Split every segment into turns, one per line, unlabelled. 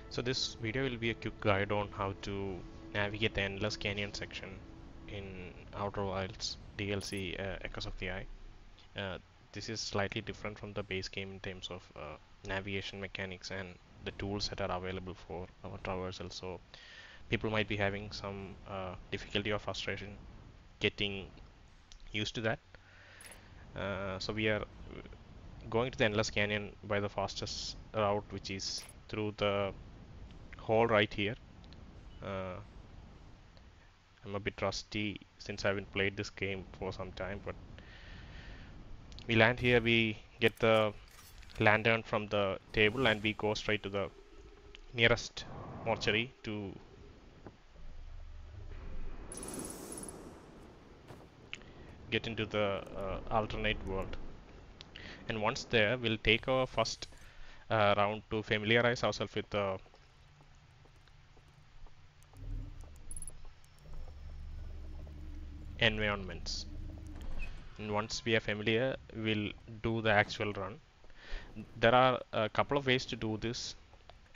So this video will be a quick guide on how to navigate the Endless Canyon section in Outer Wilds DLC Echoes of the Eye. Uh, this is slightly different from the base game in terms of navigation mechanics and the tools that are available for our traversal. So people might be having some difficulty or frustration getting used to that. So we are going to the Endless Canyon by the fastest route, which is through the hole right here. Uh, I'm a bit rusty since I haven't played this game for some time, but we land here, we get the lantern from the table, and we go straight to the nearest mortuary to get into the alternate world. And once there, we'll take our first round to familiarize ourselves with the environments. And once we are familiar, we'll do the actual run. There are a couple of ways to do this,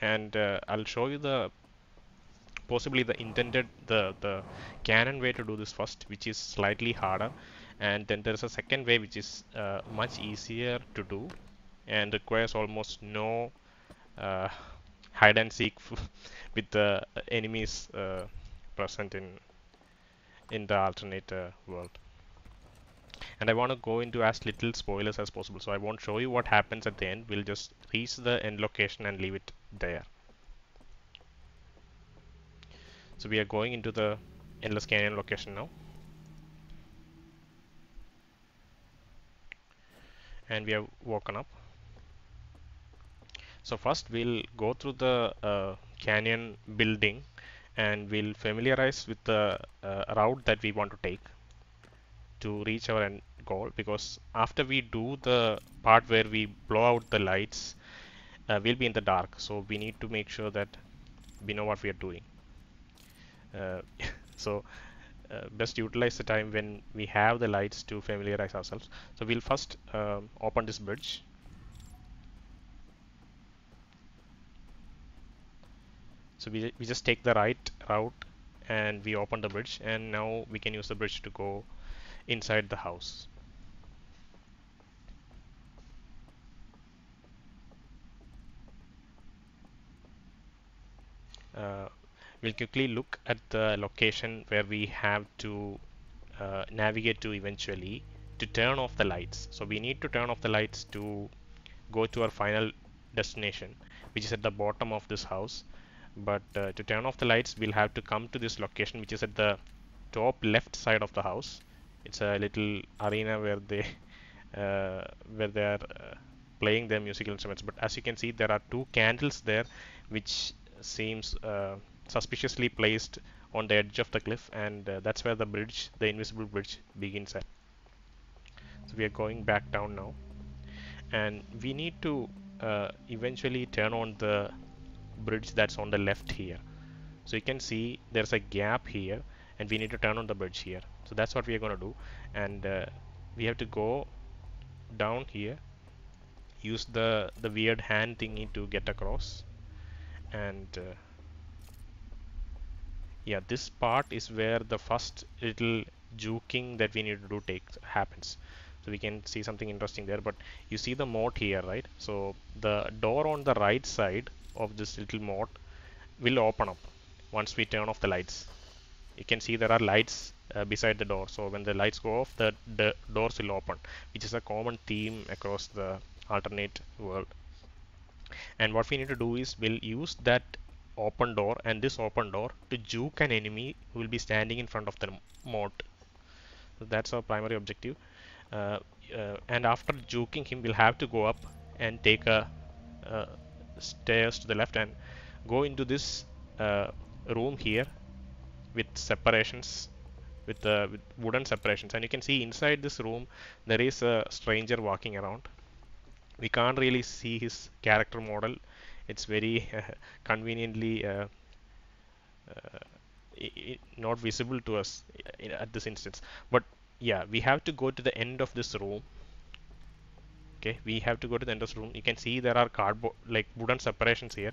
and I'll show you the possibly the intended the canon way to do this first, which is slightly harder, and then there's a second way which is much easier to do and requires almost no uh, hide and seek with the enemies present in the alternate world. And I want to go into as little spoilers as possible, so I won't show you what happens at the end. We'll just reach the end location and leave it there. So we are going into the Endless Canyon location now, and we have woken up. So first we'll go through the canyon building, and we'll familiarize with the route that we want to take to reach our end goal, because after we do the part where we blow out the lights, we'll be in the dark, so we need to make sure that we know what we are doing. uh, so best utilize the time when we have the lights to familiarize ourselves. So we'll first open this bridge. So we just take the right route and we open the bridge, and now we can use the bridge to go inside the house. Uh, we'll quickly look at the location where we have to navigate to eventually to turn off the lights. So we need to turn off the lights to go to our final destination, which is at the bottom of this house. But to turn off the lights, we'll have to come to this location, which is at the top left side of the house. It's a little arena uh, where they are playing their musical instruments. But as you can see, there are two candles there, which seems suspiciously placed on the edge of the cliff, and that's where the bridge, the invisible bridge, begins at. So we are going back down now, and we need to eventually turn on the bridge that's on the left here. So you can see there's a gap here, and we need to turn on the bridge here. So that's what we are going to do, and we have to go down here, use the weird hand thingy to get across, and yeah, this part is where the first little juking that we need to do happens. So we can see something interesting there, but you see the moat here, right? So the door on the right side of this little moat will open up once we turn off the lights. You can see there are lights beside the door, so when the lights go off, the doors will open, which is a common theme across the alternate world. And what we need to do is we'll use that open door and this open door to juke an enemy who will be standing in front of the moat. So that's our primary objective. uh, and after juking him, we'll have to go up and take a stairs to the left and go into this room here with separations, with wooden separations. And you can see inside this room there is a stranger walking around. We can't really see his character model. It's very conveniently not visible to us at this instance. But yeah, we have to go to the end of this room, Okay, we have to go to the end of the room. You can see there are cardboard like wooden separations here,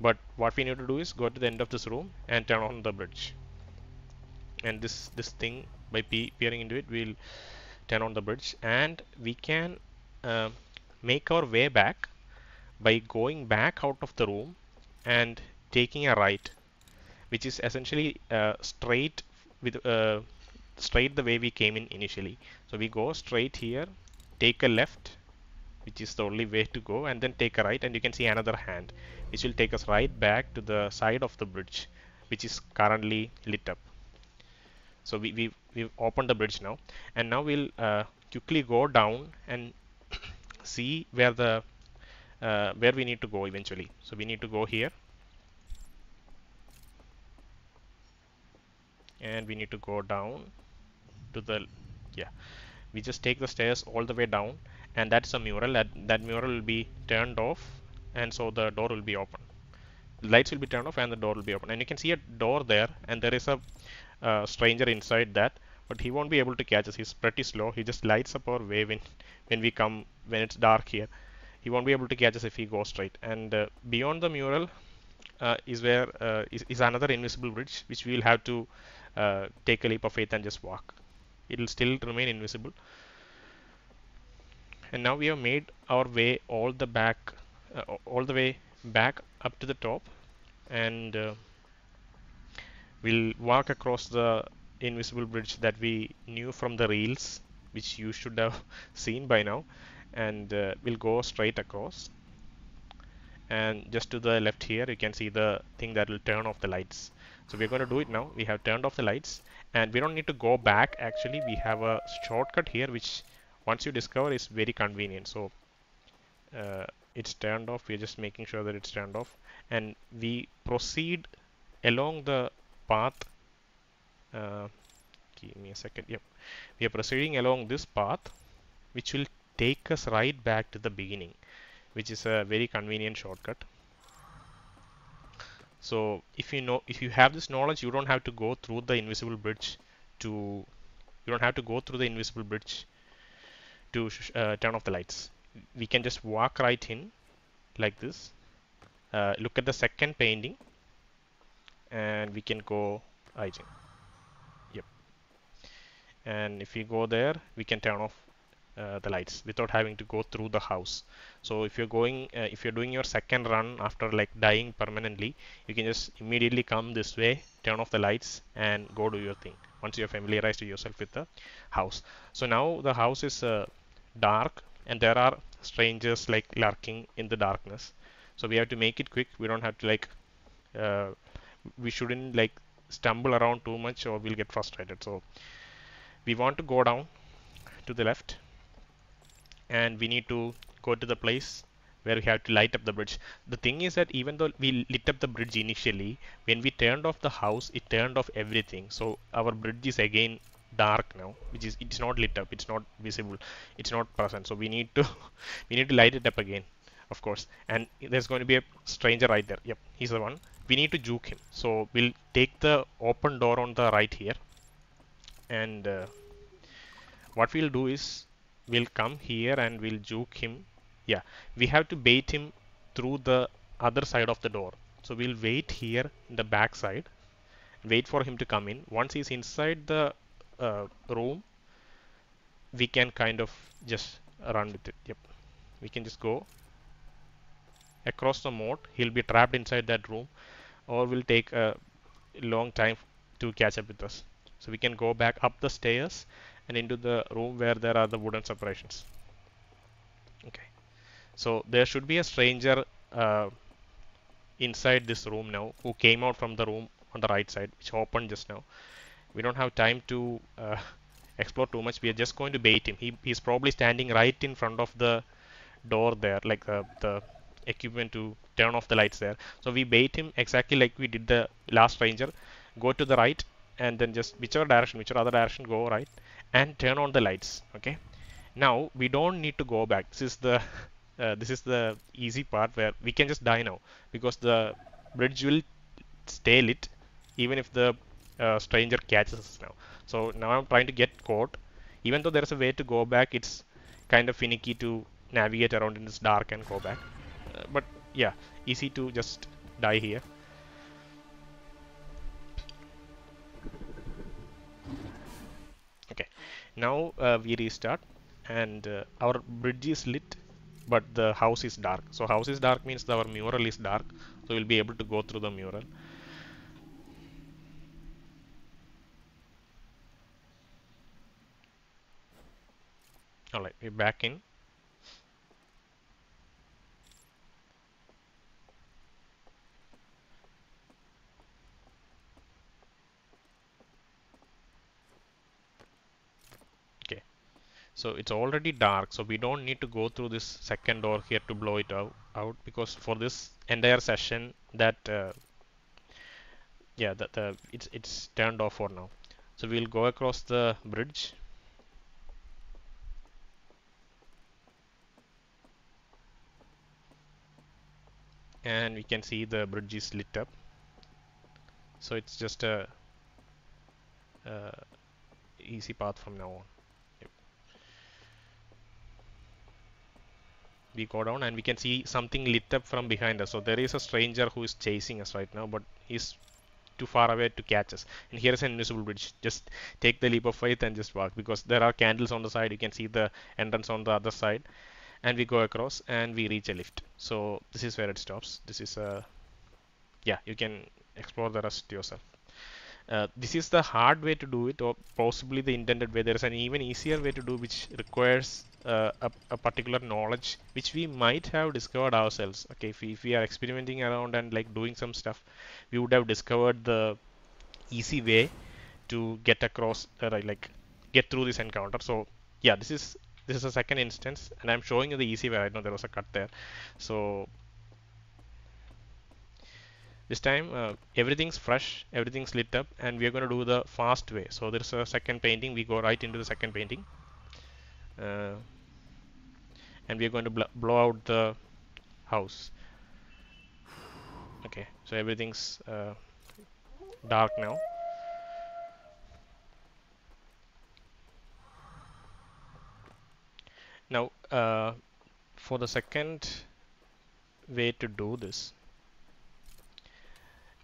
but what we need to do is go to the end of this room and turn on the bridge. And this thing, by peering into it, we'll turn on the bridge, and we can uh, make our way back by going back out of the room and taking a right, which is essentially straight the way we came in initially. So we go straight here, take a left, which is the only way to go, and then take a right, and you can see another hand, which will take us right back to the side of the bridge, which is currently lit up. So we've opened the bridge now, and now we'll quickly go down and see where we need to go eventually. So we need to go here, and we need to go down to the, yeah, we just take the stairs all the way down, and that's a mural. That mural will be turned off, and so the door will be open. Lights will be turned off and the door will be open, and you can see a door there, and there is a stranger inside that, but he won't be able to catch us. He's pretty slow. He just lights up our way when it's dark here. He won't be able to catch us if he goes straight. And beyond the mural is another invisible bridge, which we will have to take a leap of faith and just walk. It will still remain invisible. And now we have made our way all the way back up to the top, and we'll walk across the invisible bridge that we knew from the reels, which you should have seen by now, and we'll go straight across. And just to the left here, you can see the thing that will turn off the lights. So we're going to do it now. We have turned off the lights, and we don't need to go back. Actually, we have a shortcut here, which once you discover is very convenient. So it's turned off. We're just making sure that it's turned off, and we proceed along the path. uh, Give me a second. Yep, we are proceeding along this path, which will take us right back to the beginning, which is a very convenient shortcut. So if you have this knowledge, you don't have to go through the invisible bridge to you don't have to go through the invisible bridge to turn off the lights. We can just walk right in like this. Look at the second painting, and we can go right in. Yep. And if we go there, we can turn off the lights without having to go through the house. So if you're doing your second run after like dying permanently, you can just immediately come this way, turn off the lights, and go do your thing once you're familiarized yourself with the house. So now the house is dark, and there are strangers like lurking in the darkness. So we have to make it quick. We don't have to uh, we shouldn't like stumble around too much, or we'll get frustrated. So we want to go down to the left, and we need to go to the place where we have to light up the bridge. The thing is that even though we lit up the bridge initially, when we turned off the house, it turned off everything. So our bridge is again dark now, which is it's not lit up, it's not visible, it's not present. So we need to we need to light it up again, of course. And there's going to be a stranger right there. Yep, he's the one. We need to juke him. So we'll take the open door on the right here, and what we'll do is we'll come here and we'll juke him. Yeah, we have to bait him through the other side of the door. So we'll wait here in the back side, wait for him to come in. Once he's inside the room, we can kind of just run with it. Yep, we can just go across the moat. He'll be trapped inside that room, or will take a long time to catch up with us. So we can go back up the stairs and into the room where there are the wooden separations. Okay, so there should be a stranger inside this room now, who came out from the room on the right side, which opened just now. We don't have time to explore too much. We are just going to bait him. He's probably standing right in front of the door there, like the equipment to turn off the lights there. So we bait him exactly like we did the last ranger. Go to the right, and then just whichever other direction, go right and turn on the lights. Okay, now we don't need to go back. This is the easy part where we can just die now, because the bridge will stay lit even if the stranger catches us now. So now I'm trying to get caught. Even though there's a way to go back, it's kind of finicky to navigate around in this dark and go back. But yeah, easy to just die here. Okay, now we restart, and our bridge is lit, but the house is dark. So house is dark means our mural is dark, so we'll be able to go through the mural. All right, we're back in. Okay, so it's already dark, so we don't need to go through this second door here to blow it out because for this entire session that yeah, the it's turned off for now. So we'll go across the bridge, and we can see the bridge is lit up. So it's just a easy path from now on. Yep. We go down and we can see something lit up from behind us. So there is a stranger who is chasing us right now, but he's too far away to catch us. And here is an invisible bridge. Just take the leap of faith and just walk because there are candles on the side. You can see the entrance on the other side, and we go across and we reach a lift. So this is where it stops. This is a yeah. You can explore the rest yourself. This is the hard way to do it, or possibly the intended way. There is an even easier way to do, which requires a particular knowledge, which we might have discovered ourselves. Okay, if we are experimenting around and like doing some stuff, we would have discovered the easy way to get across, like get through this encounter. So yeah, this is a second instance, and I'm showing you the easy way. I know there was a cut there, so this time everything's fresh, everything's lit up, and we are going to do the fast way. So there's a second painting. We go right into the second painting, uh, and we are going to blow out the house. Okay, so everything's dark now. Now, for the second way to do this,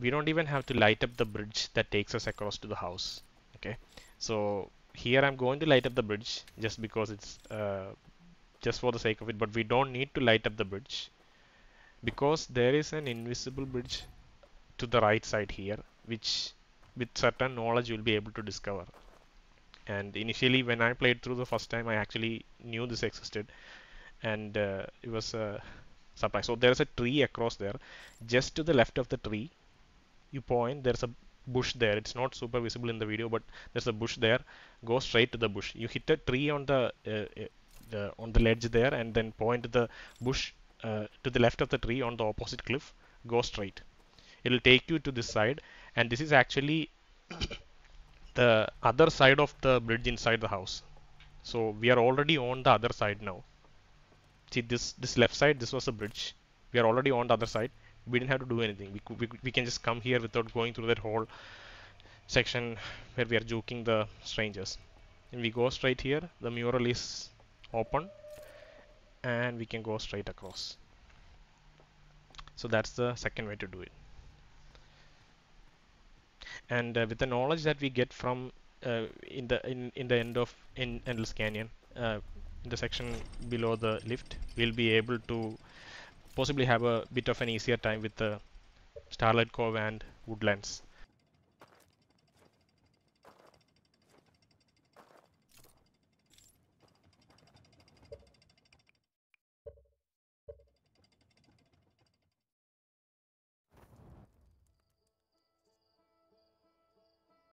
we don't even have to light up the bridge that takes us across to the house. Okay, so here I'm going to light up the bridge just because it's just for the sake of it, but we don't need to light up the bridge because there is an invisible bridge to the right side here, which with certain knowledge you'll be able to discover. And initially when I played through the first time, I actually knew this existed, and it was a surprise. So there's a tree across there. Just to the left of the tree, you point, there's a bush there. It's not super visible in the video, but there's a bush there. Go straight to the bush. You hit a tree on the ledge there, and then point the bush to the left of the tree on the opposite cliff. Go straight. It'll take you to this side, and this is actually the other side of the bridge inside the house. So we are already on the other side now. See this left side, this was a bridge. We are already on the other side. We didn't have to do anything. We can just come here without going through that whole section where we are juking the strangers. And we go straight here. The mural is open, and we can go straight across. So that's the second way to do it. And with the knowledge that we get from in the end of in Endless Canyon, in the section below the lift, we'll be able to possibly have a bit of an easier time with the Starlight Cove and Woodlands.